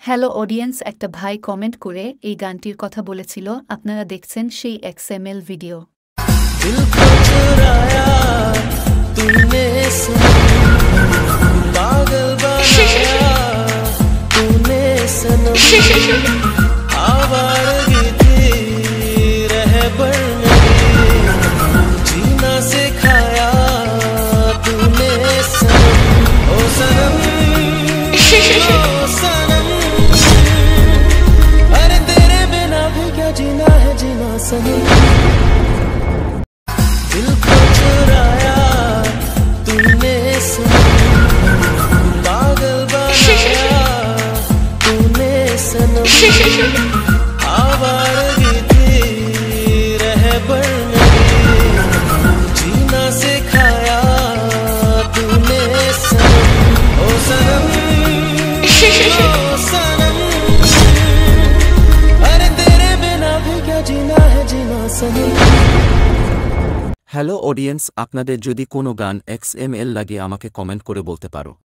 Hello audience, একটা ভাই comment করে এই গানটির কথা বলেছিল। আপনারা দেখছেন সেই XML ভিডিও। दिल को चुराया तूने पागल बनाया तूने सनम आवारगी थी रहबर नहीं जीना सिखाया तूने सनम ओ सनम ओ सनम अरे तेरे बिना भी क्या जीना है जीना सनम दिल को चुराया तूने पागल बनाया तूने सनम आवारगी थी रहबर नहीं जीना सिखाया तूने सनम ओ सनम ओ सनम अरे तेरे बिना भी क्या जीना है जीना सनम। হ্যালো অডিয়েন্স, আপনাদের যদি কোনো গান XML লাগে আমাকে কমেন্ট করে বলতে পারো।